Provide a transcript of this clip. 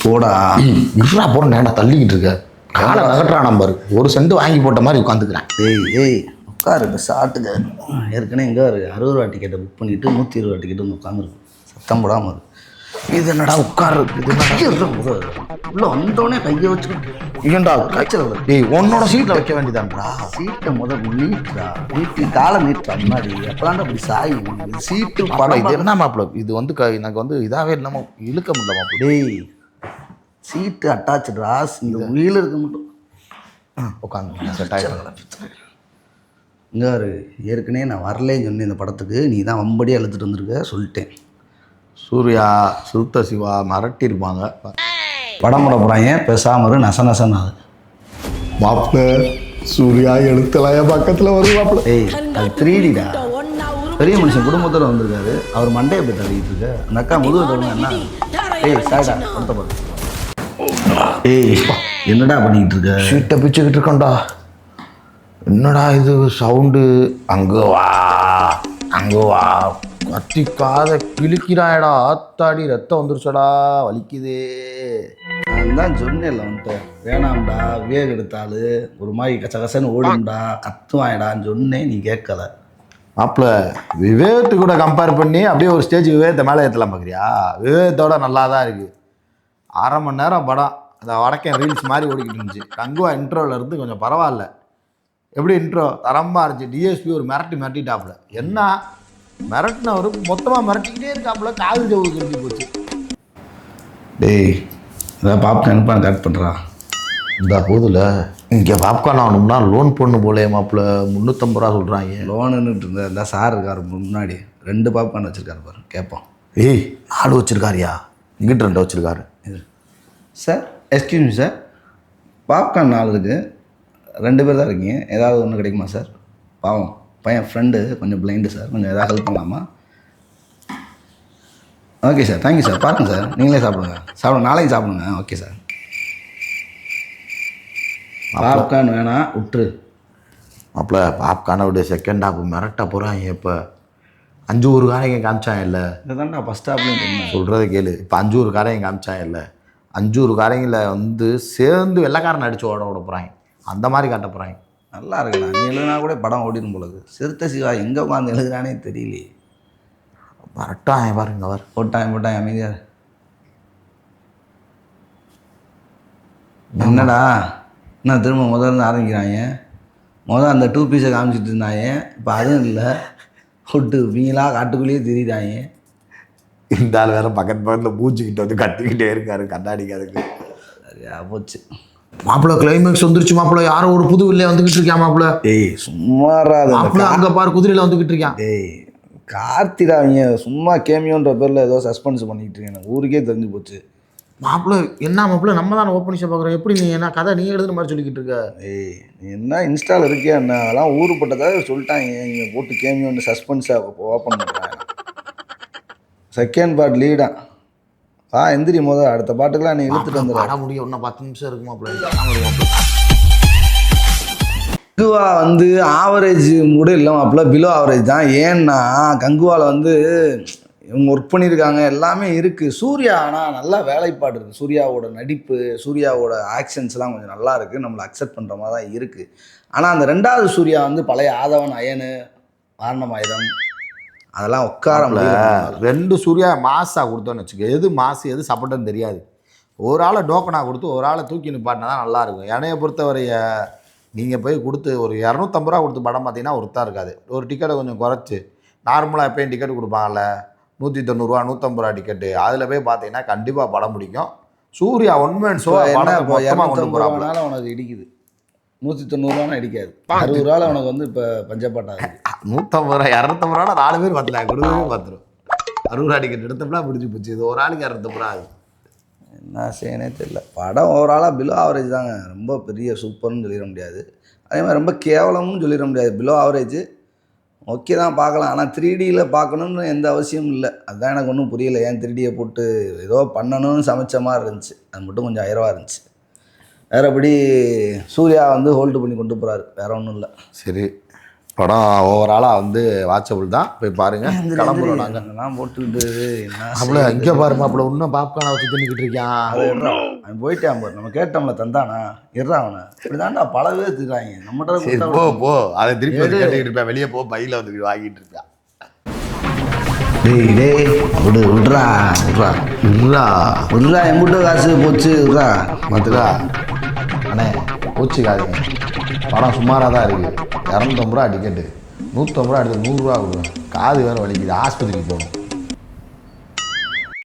போடா இருடா போகிறேன் நேண்டா தள்ளிக்கிட்டு இருக்க காலை நகட்டுறா நம்பர் 1 சென்ட் வாங்கி போட்ட மாதிரி உட்காந்துக்கிறேன். ஏய் உட்காரு இப்போ ஷார்ட்டுக்கு ஏற்கனவே எங்கே 60 ரூபா டிக்கெட்டை புக் பண்ணிவிட்டு 120 ரூபா டிக்கெட்டு வந்து உட்காந்துருக்கு சத்தம் போடாமல் இது என்னடா உட்காரு உள்ள வந்தோடனே கையை வச்சுக்கிட்டு ஏன்டா காய்ச்சல் ஏய் உன்னோட சீட்டில் வைக்க வேண்டியதான்றா. சீட்டை நீட்டுறா நீட்டி காலை நீட்டுறா முன்னாடி அப்போதான்டா அப்படி சாய் சீட்டு படம் இது என்ன மாப்பிள்ள இது வந்து எனக்கு வந்து இதாகவே இல்லாமல் இழுக்க முடியல மாப்பிள்ள. டேய் சீட்டு அட்டாச்சுடா இந்த வீல் இருக்க மட்டும் உட்காந்து செட் ஆகிடும். இங்கே ஏற்கனவே நான் வரலேன்னு சொன்னேன் இந்த படத்துக்கு, நீ தான் வம்படியாக எழுத்துட்டு வந்திருக்க சொல்லிட்டேன். சூர்யா சுத்த சிவா மிரட்டியிருப்பாங்க. படம் போட போகிறாங்க பேசாம நச நசன்னு அது மாப்பிள்ள சூர்யா எழுத்தலாம் என் பக்கத்தில் வரும் மாப்பிள்ள. ஏய் அது 3Dடா, பெரிய மனுஷன் குடும்பத்தோடு வந்திருக்காரு, அவர் மண்டையை போய் தள்ளிக்கிட்டு இருக்க அந்த அக்கா முதுகு தருங்க என்ன. ஏய் சாய்டா படத்தை பாரு. ஏய் என்னடா பண்ணிக்கிட்டு இருக்க? சீட்டை பிச்சுக்கிட்டு இருக்கோண்டா. என்னடா இது சவுண்டு? அங்கே வா அங்கே வா கத்தி காதை கிழிக்கிறாயடா. ஆத்தாடி ரத்தம் வந்துருச்சடா வலிக்குதே. நான் தான் சொன்னேன்ல வந்துட்டு வேணாம்டா விவேக் எடுத்தாள் ஒரு மாதிரி கசகசன்னு ஓடும்டா கத்துவாயடான்னு சொன்னேன், நீ கேட்கல. மாப்பிள்ள விவேகத்து கூட கம்பேர் பண்ணி அப்படியே ஒரு ஸ்டேஜ் விவேகத்தை மேலே ஏற்றலாம் பார்க்குறியா? விவேகத்தோட நல்லா தான் இருக்குது. 1/2 மணி நேரம் படம் அந்த வடக்கன் ரீல்ஸ் மாதிரி ஓடிக்கிட்டு இருந்துச்சு. கங்குவா இன்ட்ரோவில் இருந்து கொஞ்சம் பரவாயில்ல. எப்படி இன்ட்ரோ தரமாக இருந்துச்சு. டிஎஸ்பி ஒரு மிரட்டிட்டாப்புல. என்ன மிரட்டினவர் மொத்தமாக மிரட்டிக்கிட்டே இருக்காப்புல. காது ஜவு கிழிஞ்சு போச்சு. டேய் இதான் பாப்கார்ன் கட் பண்ணுறா இந்த போதில் இங்கே பாப்கார்ன் ஆகணும்னா லோன் பொண்ணு போலே மாப்பிள்ள 350 ரூபா சொல்கிறாங்க. லோனுன்னுட்டு இருந்தா சார் இருக்கார் முன்னாடி 2 பாப்கார்ன் வச்சுருக்காரு பாரு கேட்போம். ஏய் 4 வச்சுருக்காருயா, இங்கிட்ட 2 வச்சுருக்காரு. Sir excuse me sir, popcorn 4 இருக்குது, 2 பேர் தான் இருக்கீங்க, ஏதாவது ஒன்று கிடைக்குமா சார்? பாவம் பையன் ஃப்ரெண்டு கொஞ்சம் பிளைண்டு சார், கொஞ்சம் எதாவது ஹெல்ப் பண்ணலாமா? ஓகே சார் தேங்க்யூ சார், பாருங்க சார் நீங்களே சாப்பிடுங்க நாளைக்கு சாப்பிடுங்க. ஓகே சார் பாப்கார்ன் வேணாம் விட்டுரு. மாப்பிள்ள பாப்கார்னை விட செகண்ட் ஹாஃப் மிரட்ட போகிறாங்க. இப்போ 5 ஊர் காரைங்க காமிச்சாங்க இல்லை? இதை தான்டா ஃபஸ்ட் ஹாஃப்லேயும் தெரியும் சொல்கிறத கேளு. இப்போ 5 ஊர் காரைங்க காமிச்சாங்க இல்லை? 5 ஊர் காரைங்களை வந்து சேர்ந்து வெள்ளைக்காரன் அடித்து ஓட போகிறாங்க. அந்த மாதிரி காட்ட போகிறாங்க. நல்லா இருக்குண்ணா, நீ எழுதுனா கூட படம் ஓடிடும் போலது. சிறுத்தை சிவா எங்கே உட்காந்து எழுதுறானே தெரியலையே. மிரட்டாங்க பாருங்க. அவர் போட்டாங்க அமைதியார். என்னடா என்ன திரும்ப முதல்ல ஆரம்பிக்கிறாங்க? அந்த 2 பீஸை காமிச்சிட்டு இருந்தாங்க, இப்போ அதுவும் இல்லை விட்டு வீங்களா காட்டுக்குள்ளேயே திரியிறாங்க. இந்த ஆள் வேறு பக்கத்தில் பூச்சிக்கிட்டு வந்து கட்டிக்கிட்டே இருக்காரு கண்ணாடிக்கு. சரியா போச்சு மாப்பிள்ள. கிளைமேக்ஸ் வந்துருச்சு மாப்பிள்ள. யாரோ ஒரு புது வில்லையை வந்துக்கிட்டு இருக்கான் மாப்பிள்ள. டேய் சும்மாரா மாப்பிள்ள அங்கே பாரு குதிரையில் வந்துக்கிட்டு இருக்கான். டேய் கார்த்திராவங்க சும்மா கேமியோன்ற பேரில் ஏதோ சஸ்பென்ஸ் பண்ணிக்கிட்டு இருக்கேன், எனக்கு ஊருக்கே தெரிஞ்சு போச்சு. மாப்பிள்ள என்ன மாப்பிள்ள நம்ம தானே ஓப்பனிஷாக பார்க்குறோம். எப்படி நீ என்ன கதை நீ எழுதுன மாதிரி சொல்லிக்கிட்டு இருக்க? ஏய் நீ என்ன இன்ஸ்டாவில் இருக்கியா என்ன? அதெல்லாம் ஊருப்பட்டதாக சொல்லிட்டாங்க, இங்கே போட்டு கேமியோன்னு சஸ்பென்ஸாக ஓப்பன் பண்ணுறாங்க. செகண்ட் பார்ட் லீடா எந்திரி அடுத்த பாட்டுக்கெல்லாம் நீ இழுத்துட்டு வந்துட முடியும். இன்னும் 10 நிமிஷம் இருக்கு மாப்பிள்ள. கங்குவா வந்து ஆவரேஜ் கூட இல்லை மாப்பிள்ள, பிலோ ஆவரேஜ் தான். ஏன்னா கங்குவாவில் வந்து இவங்க ஒர்க் பண்ணியிருக்காங்க, எல்லாமே இருக்குது. சூர்யா ஆனால் நல்லா வேலைப்பாடு இருக்குது. சூர்யாவோட நடிப்பு, சூர்யாவோட ஆக்ஷன்ஸ்லாம் கொஞ்சம் நல்லா இருக்குது, நம்மளை அக்செப்ட் பண்ணுற மாதிரி தான் இருக்குது. ஆனால் அந்த 2வது சூர்யா வந்து பழைய ஆதவன், அயனு, வாரணமாயுதம் அதெல்லாம் உட்கார முடியல. 2 சூர்யா மாஸாக கொடுத்தோன்னு வச்சுக்க. எது மாசு எது சப்போர்ட்டுன்னு தெரியாது. ஒரு ஆளை டோக்கனாக கொடுத்து ஒரு ஆளை தூக்கி நிப்பாட்டினா தான் நல்லாயிருக்கும். என்னையை பொறுத்தவரைய நீங்கள் போய் கொடுத்து ஒரு 250 ரூபா கொடுத்து படம் பார்த்தீங்கன்னா ஒருத்தா இருக்காது. ஒரு டிக்கெட்டை கொஞ்சம் குறைச்சி நார்மலாக எப்போயும் டிக்கெட் கொடுப்பாங்கல்ல 190 ரூபா 150 ரூபா டிக்கெட்டு, அதில் போய் பார்த்தீங்கன்னா கண்டிப்பாக படம் பிடிக்கும். சூர்யா ஒன்மேன் ஷோ படம் உனக்கு இடிக்குது. 190 ரூபானா இடிக்காது. 60 ரூபாவில் உனக்கு வந்து இப்போ பஞ்சப்பாட்டாது. 150 ரூபா 250 ரூபா 4 பேர் பார்த்துலாம் கொடுக்கவே பார்த்துரும். 60 ரூபா டிக்கெட் எடுத்தோம்னா பிடிச்சி போச்சு. இது ஒரு ஆளுக்கு 250 ரூபா ஆகுது. என்ன செய்யனே தெரியல. படம் ஓவராலாக பிலோ ஆவரேஜ் தாங்க. ரொம்ப பெரிய சூப்பர்னு சொல்லிட முடியாது, அதே மாதிரி ரொம்ப கேவலம்னு சொல்லிட முடியாது. பிலோ ஆவரேஜ் ஓகே தான், பார்க்கலாம். ஆனால் 3Dயில் பார்க்கணுன்னு எந்த அவசியமும் இல்லை. அதுதான் எனக்கு ஒன்றும் புரியலை. ஏன் 3Dயை போட்டு ஏதோ பண்ணணும்னு சமைச்ச மாதிரி இருந்துச்சு. அது மட்டும் கொஞ்சம் ஐரவாக இருந்துச்சு. வேறுபடி சூர்யா வந்து ஹோல்டு பண்ணி கொண்டு போகிறாரு, வேறு ஒன்றும் இல்லை. சரி படம் ஓவராலாக வந்து வாட்சபிள் தான், போய் பாருங்கள். கிளம்புறோம் நாங்கள். அதெல்லாம் போட்டுக்கிட்டு என்ன அப்பல இங்கே பாருமா, அப்பல இன்னும் பாப்கார்னை வச்சு தின்னுக்கிட்டு இருக்கான். அவன் போயிட்டான் பாரு, நம்ம கேட்டோம்ல தந்தானா இறா அவனை இப்படிதான்டா பல பேர் திட்டுறாங்க சரி நம்மகிட்ட. போ அதை திருப்பி வந்து கேட்டுக்கிட்டு இருப்பேன். வெளியே போ, பையில் வந்து வாங்கிட்டு இருப்பேன். டேய் டேய் விட்றா எம்பிட்ட காசு போச்சு விட்றா. பார்த்துடா அண்ணே, கோச்சிக்காதீங்க, படம் சுமாராக தான் இருக்குது. 250 ரூபா டிக்கெட்டு, 150 ரூபா எடுத்து 100 ரூபா கொடுங்க. காது வேறு வலிக்குது, ஆஸ்பத்திரிக்கு போகணும்.